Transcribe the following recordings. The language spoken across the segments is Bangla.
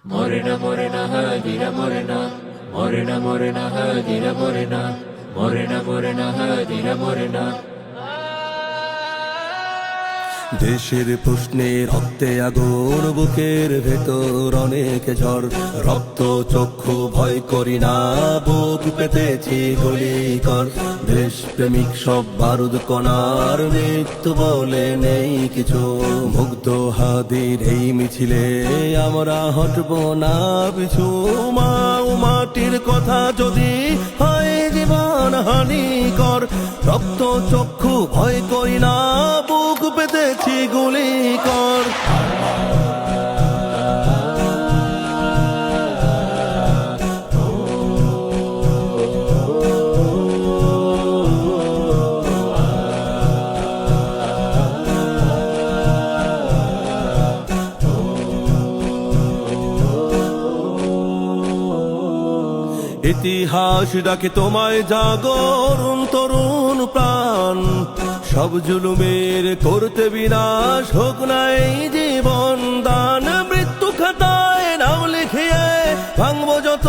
Morena, morena, hadira, morena. Morena, morena, hadira, morena. Morena, morena, hadira, morena. দেশের প্রশ্নে রক্তে আগুন, বুকের ভেতর অনেক ঝড়। রক্ত চক্ষু ভয় করি না, বুক পেতেছি গুলি কর। দেশ প্রেমিক সব বারুদ কণার, মৃত্যু বলে নেই কিছু। মুগ্ধ হাদির এই মিছিলে আমরা হটব না পিছু। মা ও মাটির কথা যদি হয় জীবন হানিকর, রক্ত চক্ষু ভয় করি না, বুক পেতেছি গুলি কর। ইতিহাস ডাকে তোমায় জাগরণ তরুণ প্রাণ। সব জুলুমের করতে বিনাশ, হোক নাই জীবন দান। মৃত্যু খাতায় নাম লিখিয়ে ভাঙবো যত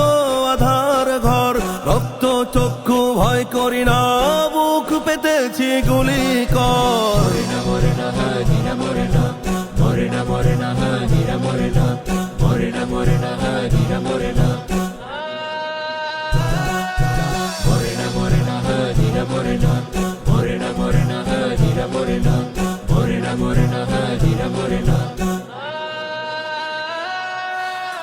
আধার ঘর। রক্ত চক্ষু ভয় করি না, বুক পেতেছি গুলি কর। Morena, morena, hadira, morena. Morena, morena, hadira, morena. Morena, morena, hadira, morena. Morena, morena, hadira, morena. Morena, morena, hadira, morena. Morena, morena, hadira, morena.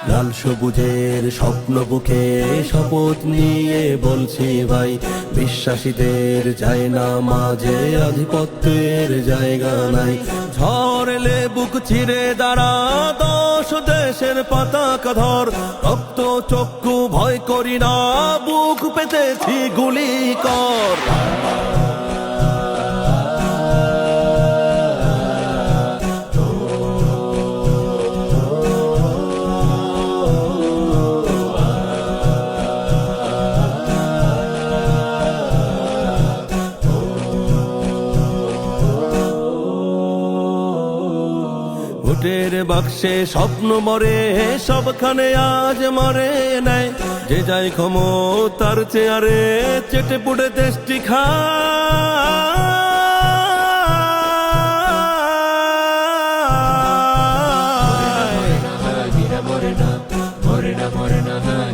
লাল সবুজের স্বপ্ন বুকে শপথ নিয়ে বলছি ভাই, বিশ্বাসীদের যায় না মাঝে আধিপত্যের জায়গা নাই। ঝড় এলে বুক চিরে দাঁড়া, দশ দেশের পতাকা ধর। রক্ত চক্ষু ভয় করি না, বুক পেতেছি গুলি কর। ভোটের বাক্সে স্বপ্ন মরে, সবখানে আজ মরে নেয়। যে যাই ক্ষমতার চেয়ারে চেটে পুড়ে দেশটি খায়। Morena, hadira, morena. Morena, morena, hadira.